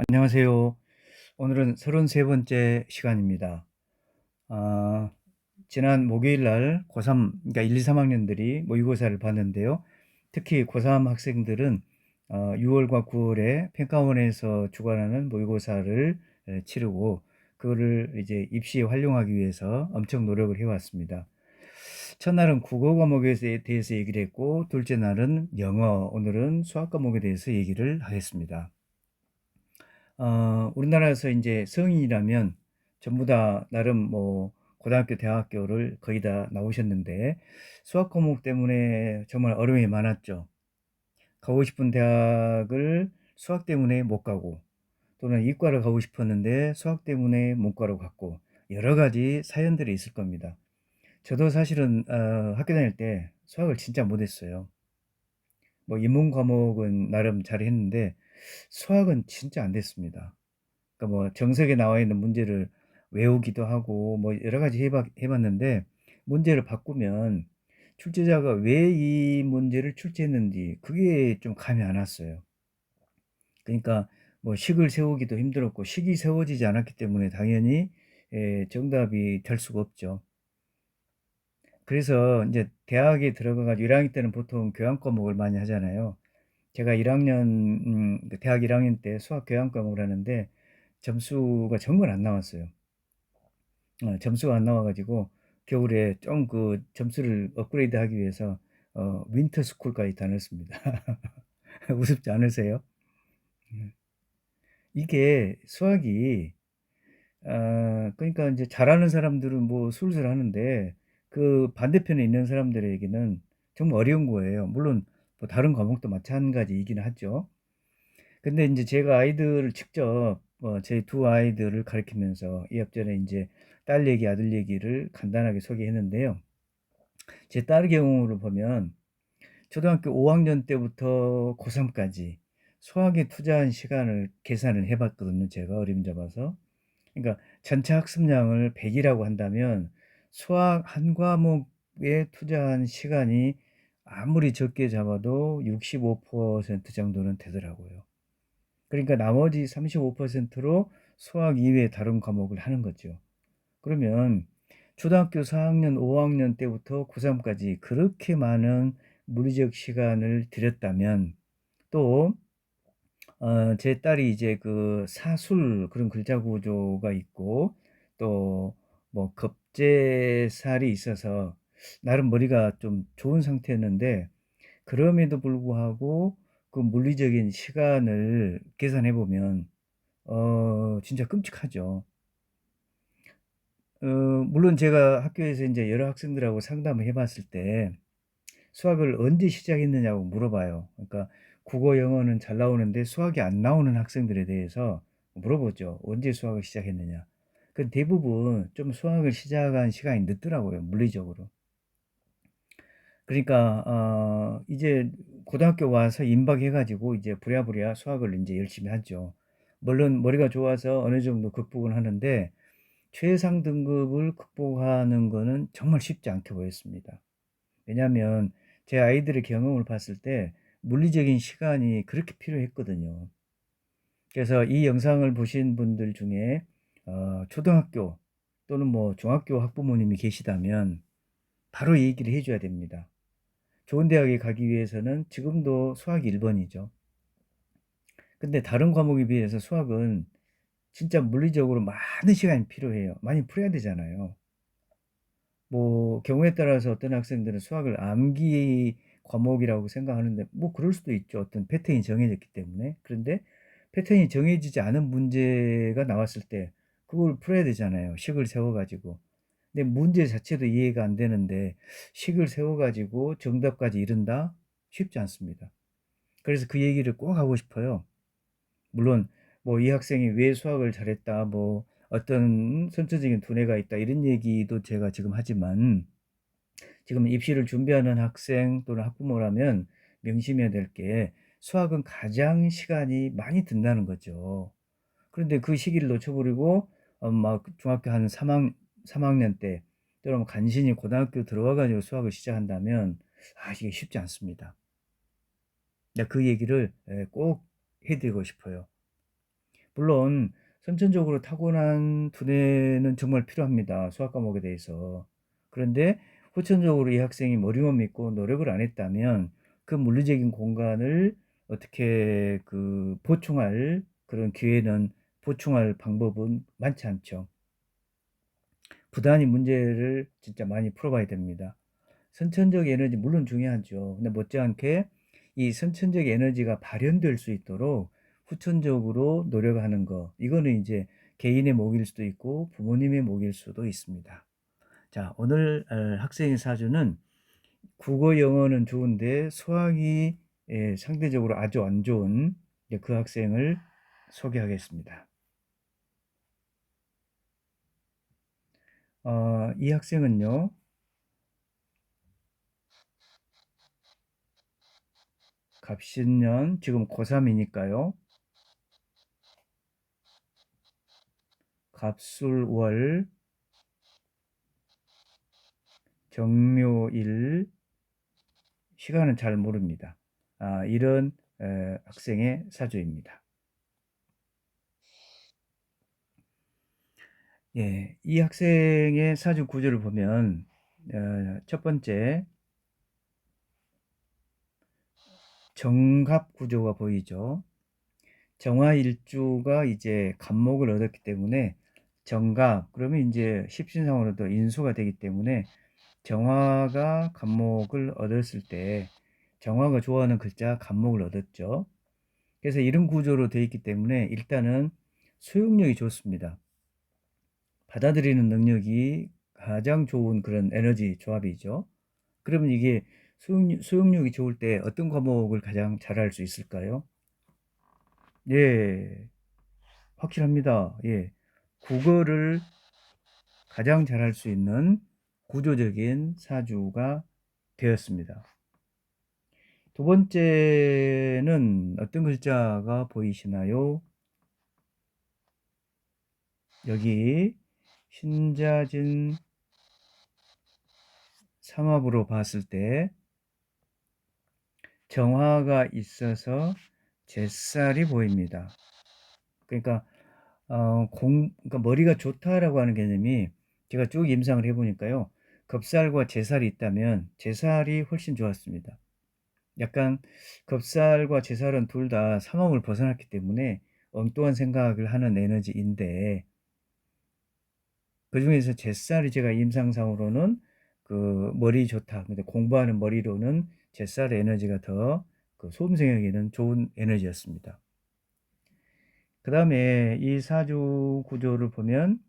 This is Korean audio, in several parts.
안녕하세요. 오늘은 33번째 시간입니다. 아, 지난 목요일 날 고3, 그러니까 1, 2, 3학년들이 모의고사를 봤는데요. 특히 고3 학생들은 6월과 9월에 평가원에서 주관하는 모의고사를 치르고 그거를 이제 입시에 활용하기 위해서 엄청 노력을 해왔습니다. 첫날은 국어 과목에 대해서 얘기를 했고, 둘째 날은 영어, 오늘은 수학 과목에 대해서 얘기를 하겠습니다. 우리나라에서 이제 성인이라면 전부 다 나름 뭐 고등학교, 대학교를 거의 다 나오셨는데 수학 과목 때문에 정말 어려움이 많았죠. 가고 싶은 대학을 수학 때문에 못 가고 또는 이과를 가고 싶었는데 수학 때문에 문과로 갔고 여러 가지 사연들이 있을 겁니다. 저도 사실은 학교 다닐 때 수학을 진짜 못했어요. 뭐 인문 과목은 나름 잘했는데 수학은 진짜 안 됐습니다. 그러니까 뭐 정석에 나와 있는 문제를 외우기도 하고 뭐 여러 가지 해봤는데 문제를 바꾸면 출제자가 왜 이 문제를 출제했는지 그게 좀 감이 안 왔어요. 그러니까 뭐 식을 세우기도 힘들었고 식이 세워지지 않았기 때문에 당연히 정답이 될 수가 없죠. 그래서 이제 대학에 들어가가지고 1학년 때는 보통 교양 과목을 많이 하잖아요. 제가 1학년 그 대학 1학년 때 수학 교양 과목을 하는데 점수가 정말 안 나왔어요. 점수가 안 나와 가지고 겨울에 좀 그 점수를 업그레이드 하기 위해서 윈터 스쿨까지 다녔습니다. 우습지 않으세요? 음. 이게 수학이 그러니까 이제 잘하는 사람들은 뭐 술술 하는데 그 반대편에 있는 사람들에게는 정말 어려운 거예요. 물론 뭐 다른 과목도 마찬가지이긴 하죠. 근데 이제 제가 아이들을 직접 제 두 아이들을 가르치면서 이 앞전에 이제 딸 얘기, 아들 얘기를 간단하게 소개했는데요. 제 딸 경우를 보면 초등학교 5학년 때부터 고3까지 수학에 투자한 시간을 계산을 해 봤거든요, 제가 어림잡아서. 그러니까 전체 학습량을 100이라고 한다면 수학 한 과목에 투자한 시간이 아무리 적게 잡아도 65% 정도는 되더라고요. 그러니까 나머지 35%로 수학 이외의 다른 과목을 하는 거죠. 그러면 초등학교 4학년, 5학년 때부터 고3까지 그렇게 많은 물리적 시간을 들였다면 또 제 딸이 이제 그 사술 그런 글자 구조가 있고 또 뭐 급제살이 있어서 나름 머리가 좀 좋은 상태였는데 그럼에도 불구하고 그 물리적인 시간을 계산해 보면 진짜 끔찍하죠. 물론 제가 학교에서 이제 여러 학생들하고 상담을 해 봤을 때 수학을 언제 시작했느냐고 물어봐요. 그러니까 국어, 영어는 잘 나오는데 수학이 안 나오는 학생들에 대해서 물어보죠. 언제 수학을 시작했느냐. 그 대부분 좀 수학을 시작한 시간이 늦더라고요, 물리적으로. 그러니까 이제 고등학교 와서 임박해 가지고 이제 부랴부랴 수학을 이제 열심히 하죠. 물론 머리가 좋아서 어느 정도 극복은 하는데 최상 등급을 극복하는 거는 정말 쉽지 않게 보였습니다. 왜냐하면 제 아이들의 경험을 봤을 때 물리적인 시간이 그렇게 필요했거든요. 그래서 이 영상을 보신 분들 중에 초등학교 또는 뭐 중학교 학부모님이 계시다면 바로 이 얘기를 해줘야 됩니다. 좋은 대학에 가기 위해서는 지금도 수학이 1번이죠. 근데 다른 과목에 비해서 수학은 진짜 물리적으로 많은 시간이 필요해요. 많이 풀어야 되잖아요. 뭐 경우에 따라서 어떤 학생들은 수학을 암기 과목이라고 생각하는데 뭐 그럴 수도 있죠. 어떤 패턴이 정해졌기 때문에. 그런데 패턴이 정해지지 않은 문제가 나왔을 때 그걸 풀어야 되잖아요. 식을 세워 가지고. 근데 문제 자체도 이해가 안 되는데 식을 세워 가지고 정답까지 이른다? 쉽지 않습니다. 그래서 그 얘기를 꼭 하고 싶어요. 물론 뭐 이 학생이 왜 수학을 잘했다, 뭐 어떤 선천적인 두뇌가 있다 이런 얘기도 제가 지금 하지만 지금 입시를 준비하는 학생 또는 학부모라면 명심해야 될 게 수학은 가장 시간이 많이 든다는 거죠. 그런데 그 시기를 놓쳐버리고 막 중학교 한 3학년 때 또는 뭐 간신히 고등학교 들어와 가지고 수학을 시작한다면 이게 쉽지 않습니다. 그 얘기를 꼭 해드리고 싶어요. 물론 선천적으로 타고난 두뇌는 정말 필요합니다, 수학 과목에 대해서. 그런데 후천적으로 이 학생이 머리만 믿고 노력을 안 했다면 그 물리적인 공간을 어떻게 보충할 그런 기회는, 보충할 방법은 많지 않죠. 부단히 문제를 진짜 많이 풀어봐야 됩니다. 선천적 에너지 물론 중요하죠. 근데 못지않게 이 선천적 에너지가 발현될 수 있도록 후천적으로 노력하는 거, 이거는 이제 개인의 몫일 수도 있고 부모님의 몫일 수도 있습니다. 자, 오늘 학생의 사주는 국어 영어는 좋은데 수학이 상대적으로 아주 안 좋은 그 학생을 소개하겠습니다. 이 학생은요, 갑신년, 지금 고3이니까요. 갑술월, 정묘일, 시간은 잘 모릅니다. 이런 학생의 사주입니다. 예, 이 학생의 사주 구조를 보면 첫 번째 정갑 구조가 보이죠. 정화일주가 이제 갑목을 얻었기 때문에 정갑, 그러면 이제 십신상으로도 인수가 되기 때문에 정화가 갑목을 얻었을 때 정화가 좋아하는 글자 갑목을 얻었죠. 그래서 이런 구조로 되어 있기 때문에 일단은 수용력이 좋습니다. 받아들이는 능력이 가장 좋은 그런 에너지 조합이죠. 그러면 이게 수용력이 좋을 때 어떤 과목을 가장 잘할 수 있을까요? 예, 확실합니다. 예, 국어를 가장 잘할 수 있는 구조적인 사주가 되었습니다. 두 번째는 어떤 글자가 보이시나요? 여기 신자진 삼합으로 봤을 때 정화가 있어서 잿살이 보입니다. 그러니까 그러니까 머리가 좋다라고 하는 개념이, 제가 쭉 임상을 해보니까요, 겁살과 잿살이 있다면 잿살이 훨씬 좋았습니다. 약간 겁살과 잿살은 둘 다 삼합을 벗어났기 때문에 엉뚱한 생각을 하는 에너지인데, 그 중에서 잿살이 제가 임상상으로는 머리 좋다, 근데 공부하는 머리로는 잿살 에너지가 더 수험생에게는 좋은 에너지였습니다. 그 다음에 이 사주 구조를 보면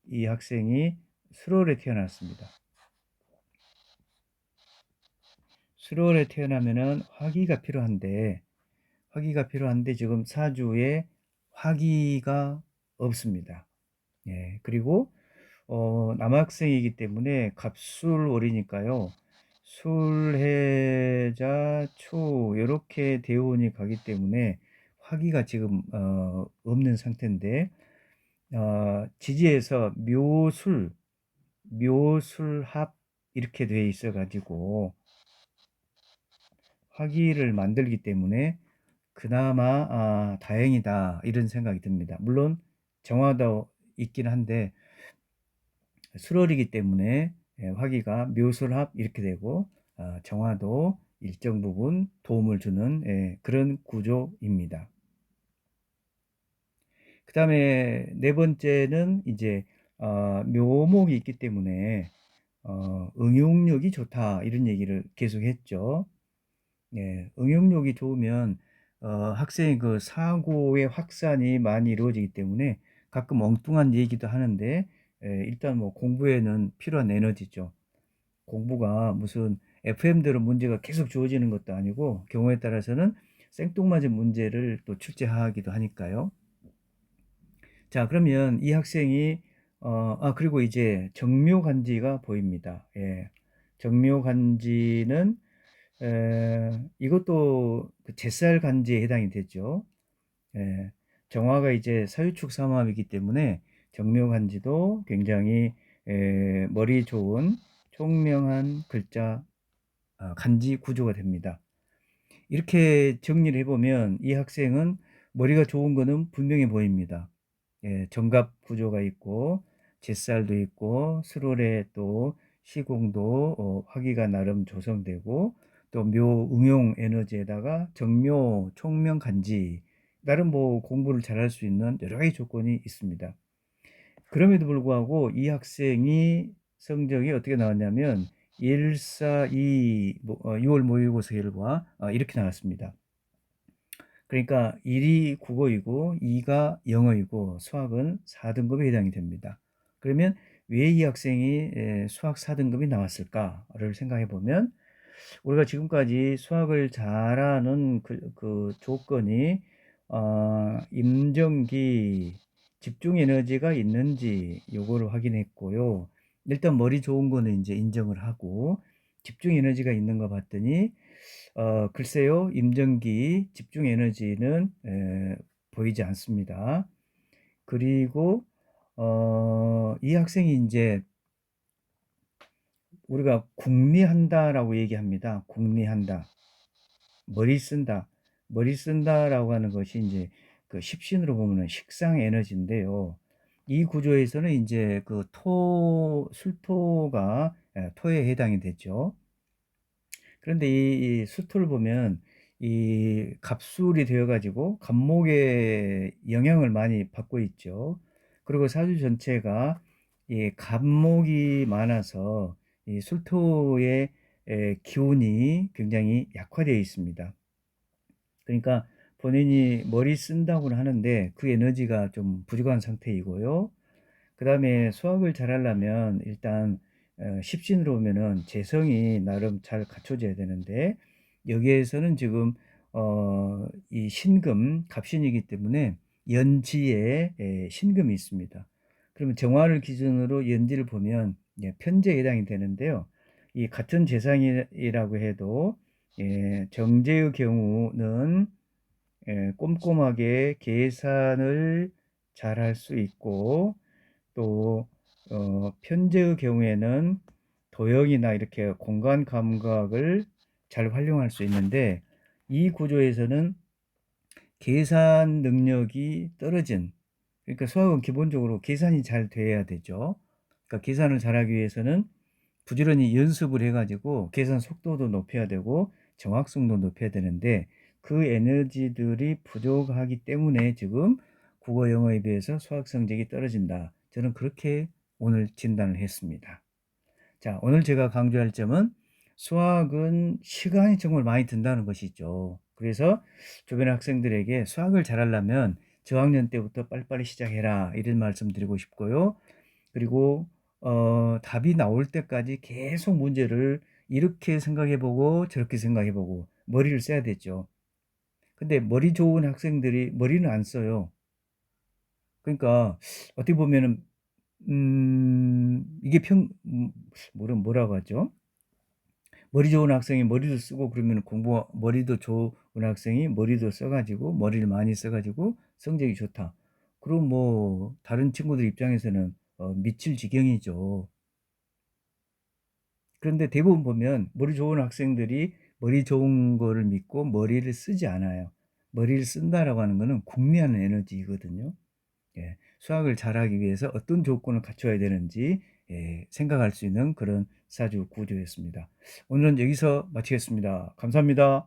이 학생이 수월에 태어났습니다. 수월에 태어나면은 화기가 필요한데 지금 사주에 화기가 없습니다. 예, 그리고 남학생이기 때문에 갑술월이니까요. 술해자 초 이렇게 대운이 가기 때문에 화기가 지금 없는 상태인데, 지지에서 묘술합 이렇게 돼 있어 가지고 화기를 만들기 때문에 그나마 다행이다 이런 생각이 듭니다. 물론 정화도 있긴 한데 수월이기 때문에 화기가 묘술합 이렇게 되고 정화도 일정 부분 도움을 주는 그런 구조입니다. 그 다음에 네 번째는 이제 묘목이 있기 때문에 응용력이 좋다 이런 얘기를 계속 했죠. 예, 응용력이 좋으면 학생의 그 사고의 확산이 많이 이루어지기 때문에 가끔 엉뚱한 얘기도 하는데, 일단 뭐 공부에는 필요한 에너지죠. 공부가 무슨 FM대로 문제가 계속 주어지는 것도 아니고 경우에 따라서는 생뚱맞은 문제를 또 출제하기도 하니까요. 자, 그러면 이 학생이 그리고 이제 정묘간지가 보입니다. 예. 정묘간지는 이것도 그 잿살 간지에 해당이 되죠. 예. 정화가 이제 사유축 삼합이기 때문에 정묘간지도 굉장히 머리 좋은 총명한 글자 간지 구조가 됩니다. 이렇게 정리를 해보면 이 학생은 머리가 좋은 거는 분명해 보입니다. 예, 정갑 구조가 있고 잿살도 있고 스롤의 또 시공도 화기가 나름 조성되고 또 묘 응용 에너지에다가 정묘 총명 간지 나름 뭐 공부를 잘할 수 있는 여러 가지 조건이 있습니다. 그럼에도 불구하고 이 학생이 성적이 어떻게 나왔냐면 142 6월 모의고사 결과 이렇게 나왔습니다. 그러니까 1이 국어이고 2가 영어이고 수학은 4등급에 해당이 됩니다. 그러면 왜 이 학생이 수학 4등급이 나왔을까를 생각해 보면 우리가 지금까지 수학을 잘하는 그 조건이 임정기, 집중 에너지가 있는지 요거를 확인했고요. 일단 머리 좋은 거는 이제 인정을 하고 집중 에너지가 있는 거 봤더니 글쎄요, 임정기 집중 에너지는 보이지 않습니다. 그리고 이 학생이 이제 우리가 궁리한다라고 얘기합니다. 궁리한다. 머리 쓴다. 머리 쓴다라고 하는 것이 이제 그 십신으로 보면은 식상 에너지인데요. 이 구조에서는 이제 그 술토가 토에 해당이 되죠. 그런데 이 수토를 보면 이 갑술이 되어 가지고 갑목의 영향을 많이 받고 있죠. 그리고 사주 전체가 이 갑목이 많아서 이 술토의 기운이 굉장히 약화되어 있습니다. 그러니까 본인이 머리 쓴다고는 하는데 그 에너지가 좀 부족한 상태이고요. 그 다음에 수학을 잘하려면 일단 십신으로 오면은 재성이 나름 잘 갖춰져야 되는데 여기에서는 지금 이 신금 갑신이기 때문에 연지에 신금이 있습니다. 그러면 정화를 기준으로 연지를 보면 편재에 해당이 되는데요. 이 같은 재상이라고 해도 정제의 경우는 꼼꼼하게 계산을 잘 할 수 있고 또 편제의 경우에는 도형이나 이렇게 공간 감각을 잘 활용할 수 있는데 이 구조에서는 계산 능력이 떨어진 그러니까 수학은 기본적으로 계산이 잘 돼야 되죠. 그러니까 계산을 잘하기 위해서는 부지런히 연습을 해가지고 계산 속도도 높여야 되고 정확성도 높여야 되는데 그 에너지들이 부족하기 때문에 지금 국어 영어에 비해서 수학 성적이 떨어진다. 저는 그렇게 오늘 진단을 했습니다. 자, 오늘 제가 강조할 점은 수학은 시간이 정말 많이 든다는 것이죠. 그래서 주변 학생들에게 수학을 잘하려면 저학년 때부터 빨리빨리 시작해라 이런 말씀 드리고 싶고요. 그리고 답이 나올 때까지 계속 문제를 이렇게 생각해 보고 저렇게 생각해 보고 머리를 써야 되죠. 근데 머리 좋은 학생들이 머리는 안 써요. 그러니까 어떻게 보면은 이게 뭐라고 하죠? 머리 좋은 학생이 머리도 쓰고 그러면 머리도 좋은 학생이 머리도 써가지고 머리를 많이 써가지고 성적이 좋다. 그럼 뭐 다른 친구들 입장에서는 미칠 지경이죠. 그런데 대부분 보면 머리 좋은 학생들이 머리 좋은 거를 믿고 머리를 쓰지 않아요. 머리를 쓴다라고 하는 거는 궁리하는 에너지이거든요. 예, 수학을 잘하기 위해서 어떤 조건을 갖춰야 되는지 생각할 수 있는 그런 사주 구조였습니다. 오늘은 여기서 마치겠습니다. 감사합니다.